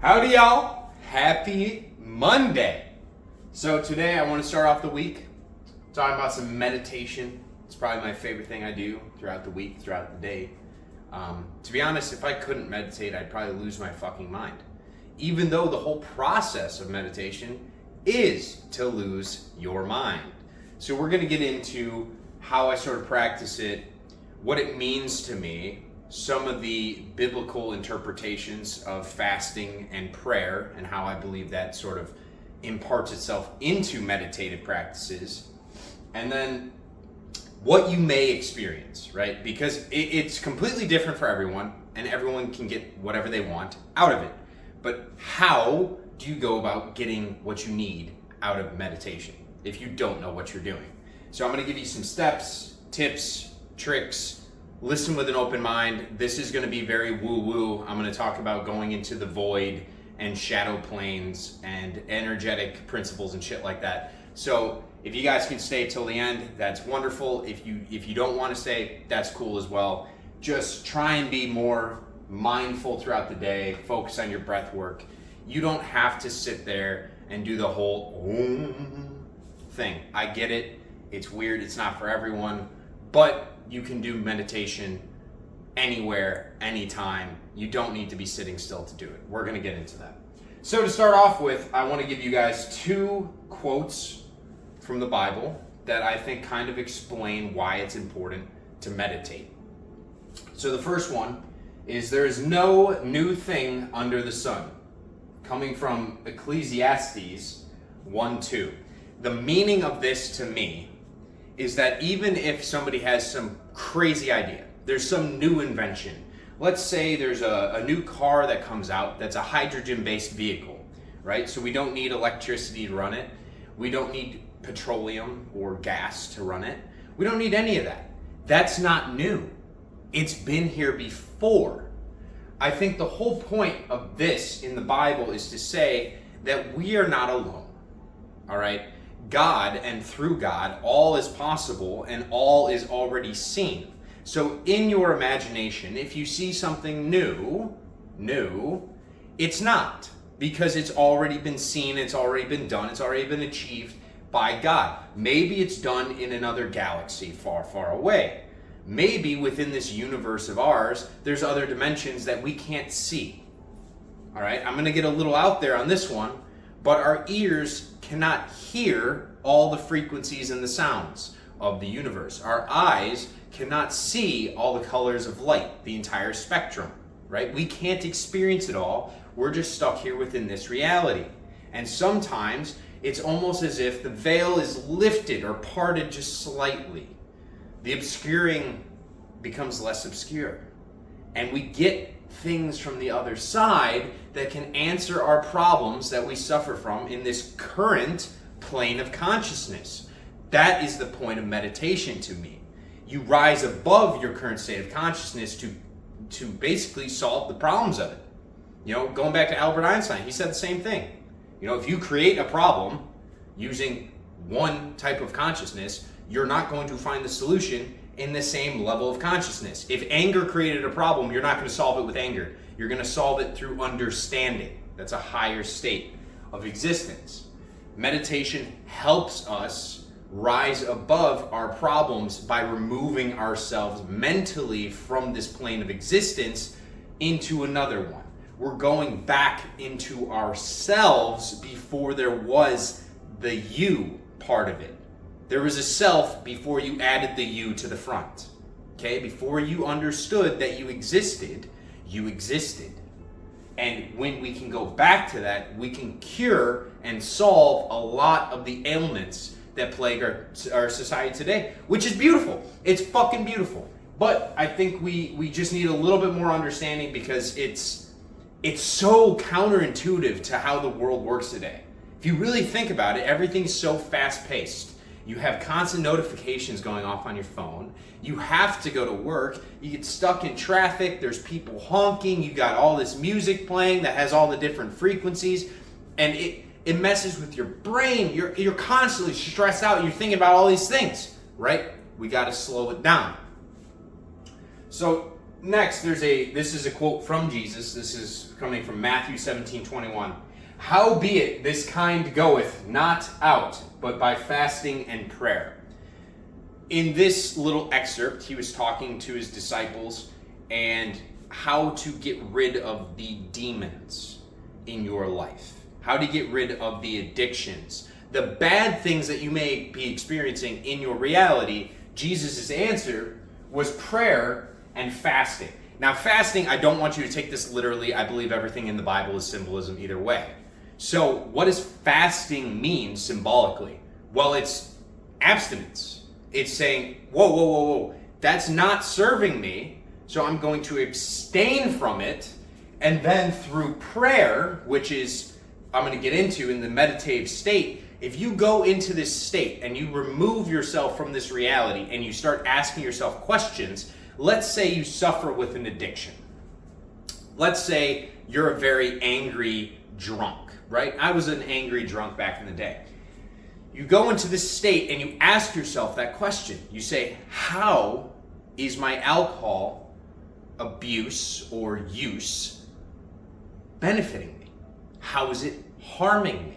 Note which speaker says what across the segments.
Speaker 1: Howdy y'all, happy Monday. So today I want to start off the week talking about some meditation. It's probably my favorite thing I do throughout the week, throughout the day. To be honest, if I couldn't meditate, I'd probably lose my fucking mind. Even though the whole process of meditation is to lose your mind. So we're going to get into how I sort of practice it, what it means to me, some of the biblical interpretations of fasting and prayer, and how I believe that sort of imparts itself into meditative practices, and then what you may experience, right? Because it's completely different for everyone, and everyone can get whatever they want out of it. But how do you go about getting what you need out of meditation if you don't know what you're doing? So I'm going to give you some steps, tips, tricks. Listen with an open mind. This is going to be very woo-woo. I'm going to talk about going into the void and shadow planes and energetic principles and shit like that. So if you guys can stay till the end, that's wonderful. If you don't want to stay, that's cool as well. Just try and be more mindful throughout the day. Focus on your breath work. You don't have to sit there and do the whole thing. I get it. It's weird. It's not for everyone. But you can do meditation anywhere, anytime. You don't need to be sitting still to do it. We're going to get into that. So to start off with, I want to give you guys two quotes from the Bible that I think kind of explain why it's important to meditate. So the first one is, there is no new thing under the sun, coming from Ecclesiastes 1:2. The meaning of this to me is that even if somebody has some crazy idea, there's some new invention. Let's say there's a new car that comes out that's a hydrogen-based vehicle, right? So we don't need electricity to run it. We don't need petroleum or gas to run it. We don't need any of that. That's not new. It's been here before. I think the whole point of this in the Bible is to say that we are not alone, all right? God, and through God, all is possible and all is already seen. So in your imagination, if you see something new, it's not, because it's already been seen, it's already been done, it's already been achieved by God. Maybe it's done in another galaxy far, far away. Maybe within this universe of ours, there's other dimensions that we can't see. All right, I'm going to get a little out there on this one, but our ears cannot hear all the frequencies and the sounds of the universe. Our eyes cannot see all the colors of light, the entire spectrum, right? We can't experience it all. We're just stuck here within this reality. And sometimes it's almost as if the veil is lifted or parted just slightly. The obscuring becomes less obscure. And we get things from the other side that can answer our problems that we suffer from in this current plane of consciousness. That is the point of meditation to me. You rise above your current state of consciousness to basically solve the problems of it. You know, going back to Albert Einstein, he said the same thing. You know, if you create a problem using one type of consciousness, you're not going to find the solution in the same level of consciousness. If anger created a problem, you're not going to solve it with anger. You're going to solve it through understanding. That's a higher state of existence. Meditation helps us rise above our problems by removing ourselves mentally from this plane of existence into another one. We're going back into ourselves before there was the you part of it. There was a self before you added the you to the front. Okay? Before you understood that you existed, you existed. And when we can go back to that, we can cure and solve a lot of the ailments that plague our society today, which is beautiful. It's fucking beautiful. But I think we just need a little bit more understanding, because it's so counterintuitive to how the world works today. If you really think about it, everything's so fast-paced. You have constant notifications going off on your phone. You have to go to work. You get stuck in traffic. There's people honking. You got all this music playing that has all the different frequencies. And it messes with your brain. You're constantly stressed out. You're thinking about all these things, right? We got to slow it down. So next, this is a quote from Jesus. This is coming from Matthew 17:21. Howbeit this kind goeth not out, but by fasting and prayer. In this little excerpt, he was talking to his disciples and how to get rid of the demons in your life. How to get rid of the addictions. The bad things that you may be experiencing in your reality, Jesus' answer was prayer and fasting. Now, fasting, I don't want you to take this literally. I believe everything in the Bible is symbolism either way. So, what does fasting mean symbolically? Well, it's abstinence. It's saying, whoa, that's not serving me, so I'm going to abstain from it, and then through prayer, which is, I'm going to get into in the meditative state, if you go into this state and you remove yourself from this reality and you start asking yourself questions, let's say you suffer with an addiction. Let's say you're a very angry drunk, right? I was an angry drunk back in the day. You go into this state and you ask yourself that question. You say, how is my alcohol abuse or use benefiting me? How is it harming me?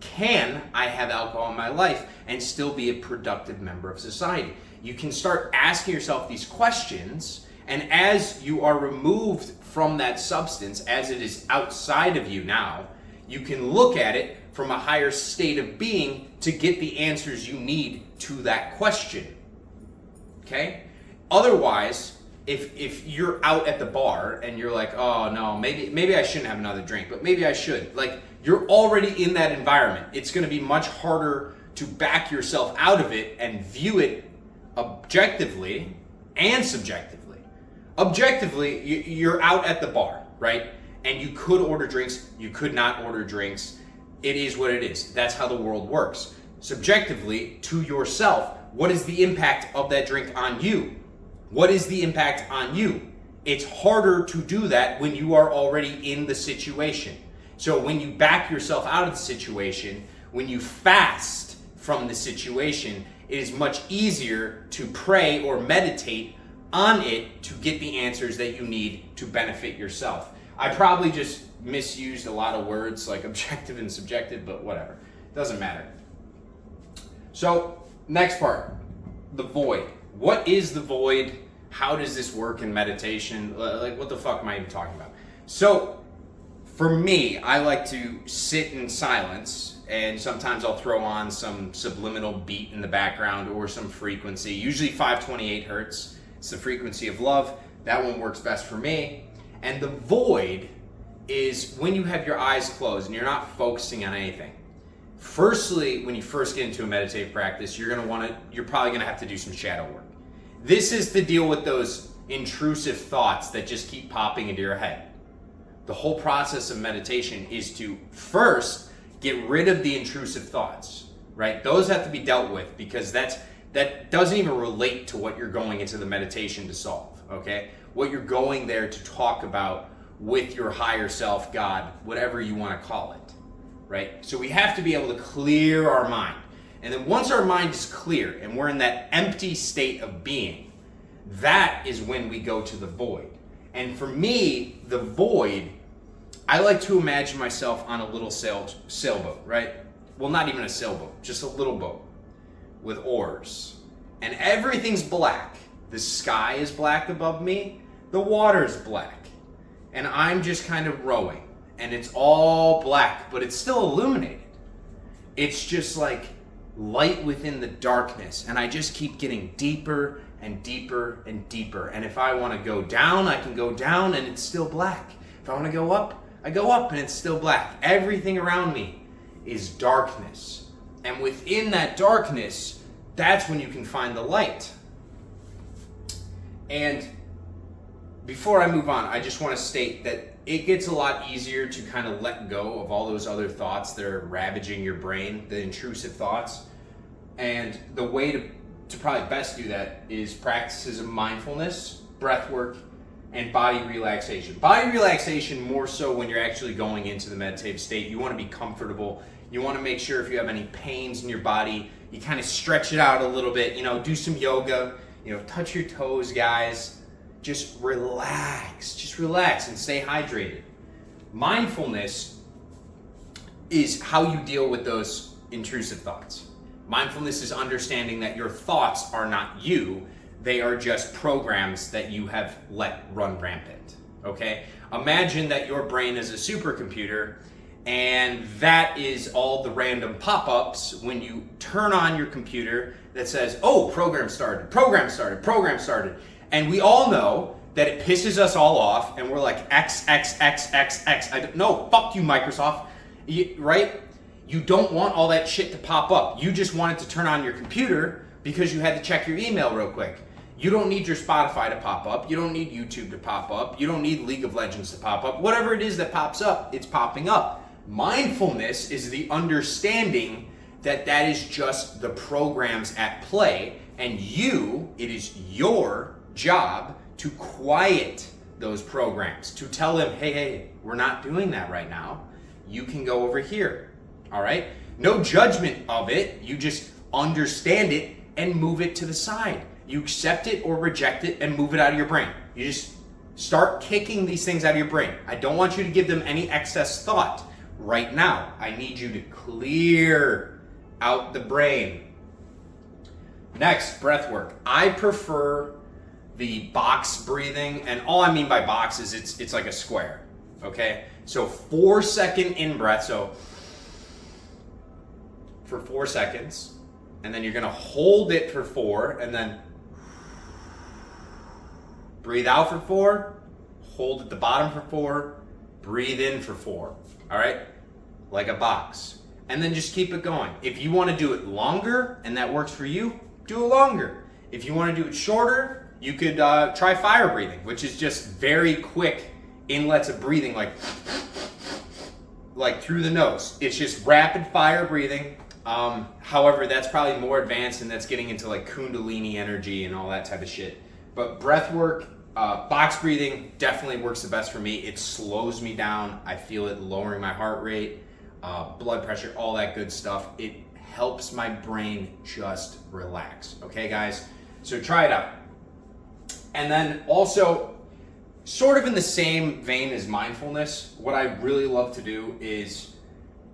Speaker 1: Can I have alcohol in my life and still be a productive member of society? You can start asking yourself these questions, and as you are removed from that substance, as it is outside of you now, you can look at it from a higher state of being to get the answers you need to that question. Okay? Otherwise, if you're out at the bar and you're like, oh no, maybe I shouldn't have another drink, but maybe I should. Like, you're already in that environment. It's going to be much harder to back yourself out of it and view it objectively and subjectively. Objectively, you're out at the bar, right? And you could order drinks, you could not order drinks. It is what it is. That's how the world works. Subjectively, to yourself, what is the impact of that drink on you? What is the impact on you? It's harder to do that when you are already in the situation. So when you back yourself out of the situation, when you fast from the situation, it is much easier to pray or meditate on it to get the answers that you need to benefit yourself. I probably just misused a lot of words like objective and subjective, but whatever. Doesn't matter. So, next part, the void. What is the void? How does this work in meditation? Like, what the fuck am I even talking about? So, for me, I like to sit in silence, and sometimes I'll throw on some subliminal beat in the background or some frequency, usually 528 hertz. It's the frequency of love. That one works best for me. And the void is when you have your eyes closed and you're not focusing on anything. Firstly, when you first get into a meditative practice, you're probably gonna have to do some shadow work. This is to deal with those intrusive thoughts that just keep popping into your head. The whole process of meditation is to first get rid of the intrusive thoughts, right? Those have to be dealt with because that doesn't even relate to what you're going into the meditation to solve, okay? What you're going there to talk about with your higher self, God, whatever you want to call it, right? So we have to be able to clear our mind. And then once our mind is clear and we're in that empty state of being, that is when we go to the void. And for me, the void, I like to imagine myself on a little sailboat, right? Well, not even a sailboat, just a little boat with oars. And everything's black. The sky is black above me. The water's black. And I'm just kind of rowing. And it's all black, but it's still illuminated. It's just like light within the darkness. And I just keep getting deeper and deeper and deeper. And if I want to go down, I can go down and it's still black. If I want to go up, I go up and it's still black. Everything around me is darkness. And within that darkness, that's when you can find the light. And before I move on, I just want to state that it gets a lot easier to kind of let go of all those other thoughts that are ravaging your brain, the intrusive thoughts. And the way to probably best do that is practices of mindfulness, breath work, and body relaxation. Body relaxation more so when you're actually going into the meditative state. You want to be comfortable. You want to make sure if you have any pains in your body, you kind of stretch it out a little bit. Do some yoga. Touch your toes, guys. just relax and stay hydrated. Mindfulness is how you deal with those intrusive thoughts. Mindfulness is understanding that your thoughts are not you, they are just programs that you have let run rampant, okay? Imagine that your brain is a supercomputer, and that is all the random pop-ups when you turn on your computer that says, oh, program started. And we all know that it pisses us all off, and we're like, X. No, fuck you, Microsoft, right? You don't want all that shit to pop up. You just want it to turn on your computer because you had to check your email real quick. You don't need your Spotify to pop up. You don't need YouTube to pop up. You don't need League of Legends to pop up. Whatever it is that pops up, it's popping up. Mindfulness is the understanding that that is just the programs at play, and it is your job to quiet those programs, to tell them, hey, we're not doing that right now. You can go over here. All right? No judgment of it. You just understand it and move it to the side. You accept it or reject it and move it out of your brain. You just start kicking these things out of your brain. I don't want you to give them any excess thought right now. I need you to clear out the brain. Next, breath work. I prefer the box breathing, and all I mean by box is it's like a square, okay? So 4-second in breath, so for 4 seconds, and then you're gonna hold it for 4, and then breathe out for 4, hold at the bottom for 4, breathe in for 4, all right? Like a box. And then just keep it going. If you wanna do it longer and that works for you, do it longer. If you wanna do it shorter, you could try fire breathing, which is just very quick inlets of breathing, like through the nose. It's just rapid fire breathing. However, that's probably more advanced, and that's getting into like Kundalini energy and all that type of shit. But breath work, box breathing definitely works the best for me. It slows me down. I feel it lowering my heart rate, blood pressure, all that good stuff. It helps my brain just relax. Okay, guys? So try it out. And then also, sort of in the same vein as mindfulness, what I really love to do is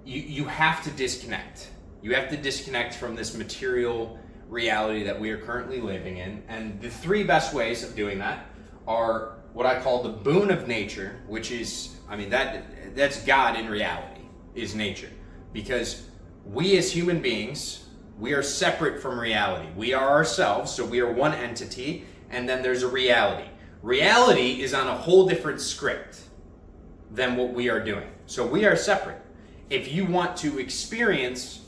Speaker 1: you have to disconnect. You have to disconnect from this material reality that we are currently living in. And the 3 best ways of doing that are what I call the boon of nature, which is, that's God in reality, is nature. Because we as human beings, we are separate from reality. We are ourselves, so we are one entity, and then there's a reality. Reality is on a whole different script than what we are doing. So we are separate. If you want to experience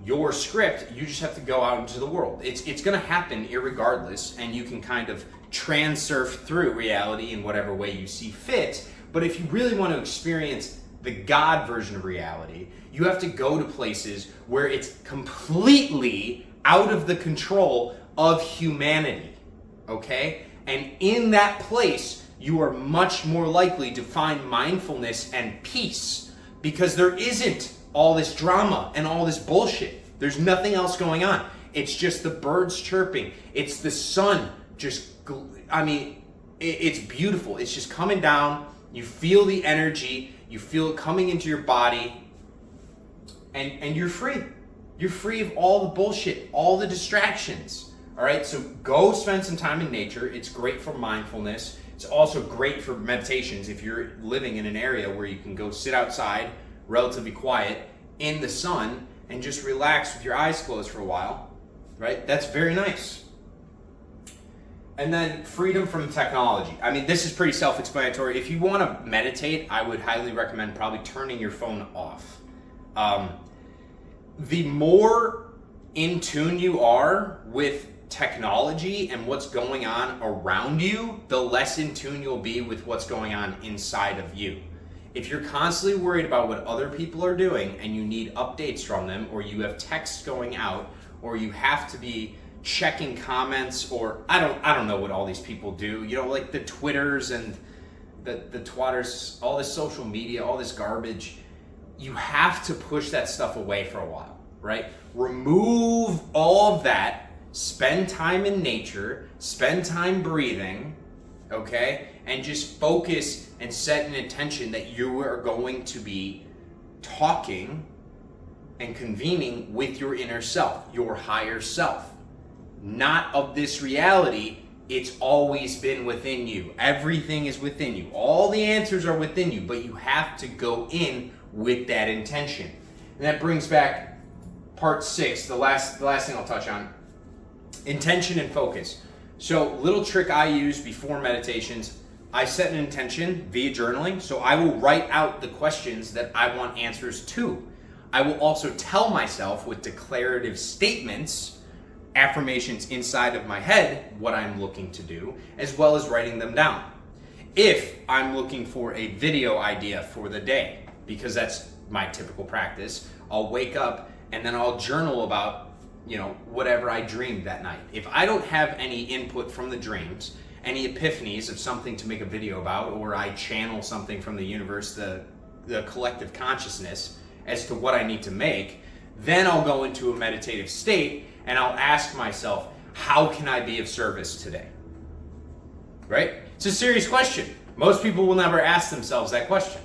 Speaker 1: your script, you just have to go out into the world. It's going to happen irregardless, and you can kind of transurf through reality in whatever way you see fit. But if you really want to experience the God version of reality, you have to go to places where it's completely out of the control of humanity, okay? And in that place, you are much more likely to find mindfulness and peace, because there isn't all this drama and all this bullshit. There's nothing else going on. It's just the birds chirping. It's the sun it's beautiful. It's just coming down. You feel the energy. You feel it coming into your body. And you're free. You're free of all the bullshit, all the distractions. All right, so go spend some time in nature. It's great for mindfulness. It's also great for meditations if you're living in an area where you can go sit outside, relatively quiet, in the sun, and just relax with your eyes closed for a while, right? That's very nice. And then freedom from technology. This is pretty self-explanatory. If you want to meditate, I would highly recommend probably turning your phone off. The more in tune you are with technology and what's going on around you, the less in tune you'll be with what's going on inside of you. If you're constantly worried about what other people are doing and you need updates from them, or you have texts going out, or you have to be checking comments, or I don't know what all these people do, like the Twitters and the twatters, all this social media, all this garbage, you have to push that stuff away for a while, right? Remove all of that, spend time in nature, spend time breathing, okay? And just focus and set an intention that you are going to be talking and convening with your inner self, your higher self. Not of this reality. It's always been within you. Everything is within you. All the answers are within you, but you have to go in with that intention. And that brings back part 6, the last thing I'll touch on. Intention and focus. So, little trick I use before meditations, I set an intention via journaling, so I will write out the questions that I want answers to. I will also tell myself with declarative statements, affirmations inside of my head, what I'm looking to do, as well as writing them down. If I'm looking for a video idea for the day, because that's my typical practice, I'll wake up and then I'll journal about, whatever I dreamed that night. If I don't have any input from the dreams, any epiphanies of something to make a video about, or I channel something from the universe, the collective consciousness as to what I need to make, then I'll go into a meditative state and I'll ask myself, how can I be of service today? Right? It's a serious question. Most people will never ask themselves that question.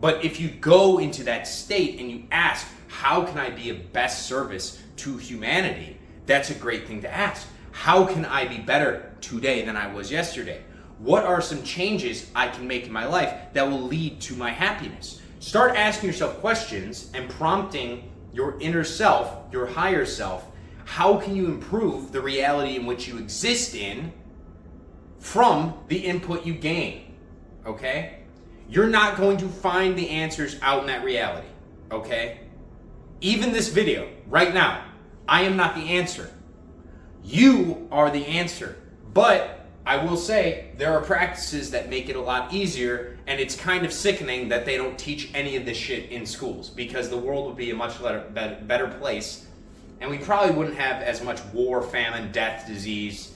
Speaker 1: But if you go into that state and you ask, how can I be of best service to humanity? That's a great thing to ask. How can I be better today than I was yesterday? What are some changes I can make in my life that will lead to my happiness? Start asking yourself questions and prompting your inner self, your higher self. How can you improve the reality in which you exist in from the input you gain? Okay? You're not going to find the answers out in that reality. Okay? Even this video, right now, I am not the answer. You are the answer. But I will say there are practices that make it a lot easier, and it's kind of sickening that they don't teach any of this shit in schools, because the world would be a much better place, and we probably wouldn't have as much war, famine, death, disease,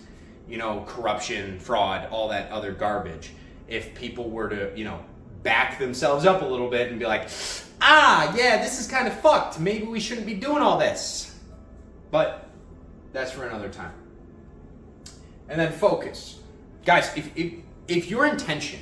Speaker 1: corruption, fraud, all that other garbage, if people were to, back themselves up a little bit and be like, yeah, this is kind of fucked. Maybe we shouldn't be doing all this. But that's for another time. And then focus. Guys, if your intention,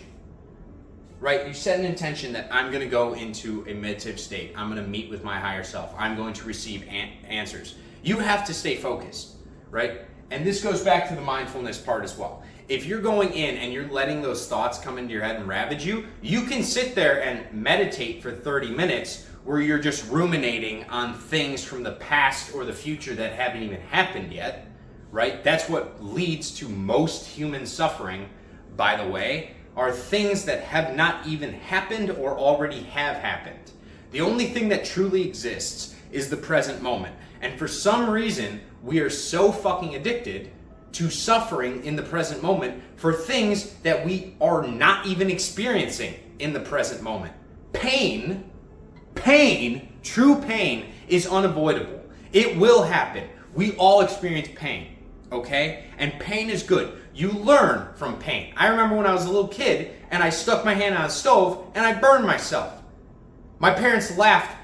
Speaker 1: right, you set an intention that I'm going to go into a meditative state, I'm going to meet with my higher self, I'm going to receive answers. You have to stay focused, right? And this goes back to the mindfulness part as well. If you're going in and you're letting those thoughts come into your head and ravage you, you can sit there and meditate for 30 minutes where you're just ruminating on things from the past or the future that haven't even happened yet, right? That's what leads to most human suffering, by the way, are things that have not even happened or already have happened. The only thing that truly exists is the present moment. And for some reason, we are so fucking addicted to suffering in the present moment for things that we are not even experiencing in the present moment. Pain, true pain is unavoidable. It will happen. We all experience pain, okay? And pain is good. You learn from pain. I remember when I was a little kid and I stuck my hand on a stove and I burned myself. My parents laughed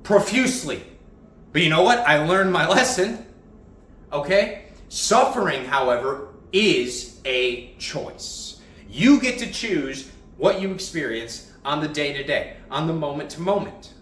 Speaker 1: profusely. But you know what? I learned my lesson, okay? Suffering, however, is a choice. You get to choose what you experience on the day-to-day, on the moment-to-moment,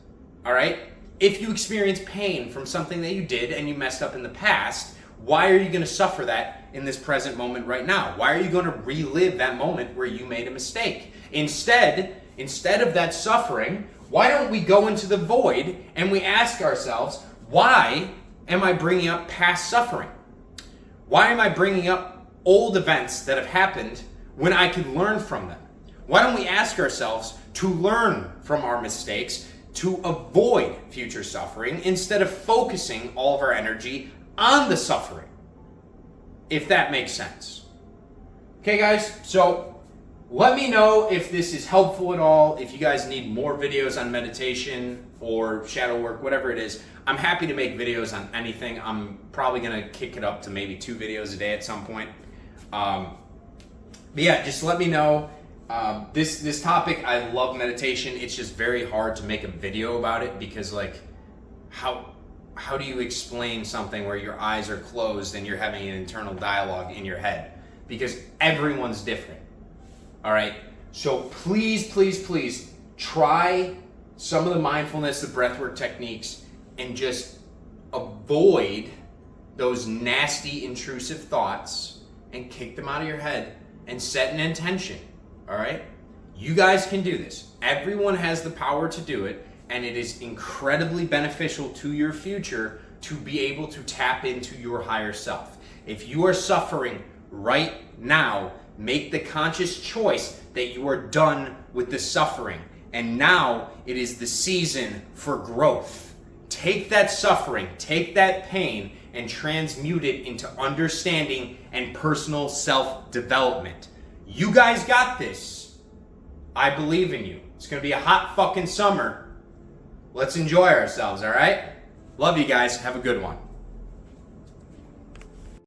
Speaker 1: all right? If you experience pain from something that you did and you messed up in the past, why are you going to suffer that in this present moment right now? Why are you going to relive that moment where you made a mistake? Instead of that suffering, why don't we go into the void and we ask ourselves, why am I bringing up past suffering? Why am I bringing up old events that have happened when I could learn from them? Why don't we ask ourselves to learn from our mistakes to avoid future suffering instead of focusing all of our energy on the suffering? If that makes sense. Okay, guys, so let me know if this is helpful at all. If you guys need more videos on meditation or shadow work, whatever it is, I'm happy to make videos on anything. I'm probably going to kick it up to maybe 2 videos a day at some point. But yeah, just let me know. This topic, I love meditation. It's just very hard to make a video about it because, like, how do you explain something where your eyes are closed and you're having an internal dialogue in your head? Because everyone's different. All right? So please, please, please try some of the mindfulness, the breathwork techniques, and just avoid those nasty, intrusive thoughts and kick them out of your head and set an intention. All right? You guys can do this. Everyone has the power to do it, and it is incredibly beneficial to your future to be able to tap into your higher self. If you are suffering right now, make the conscious choice that you are done with the suffering. And now it is the season for growth. Take that suffering, take that pain, and transmute it into understanding and personal self-development. You guys got this. I believe in you. It's going to be a hot fucking summer. Let's enjoy ourselves, all right? Love you guys. Have a good one.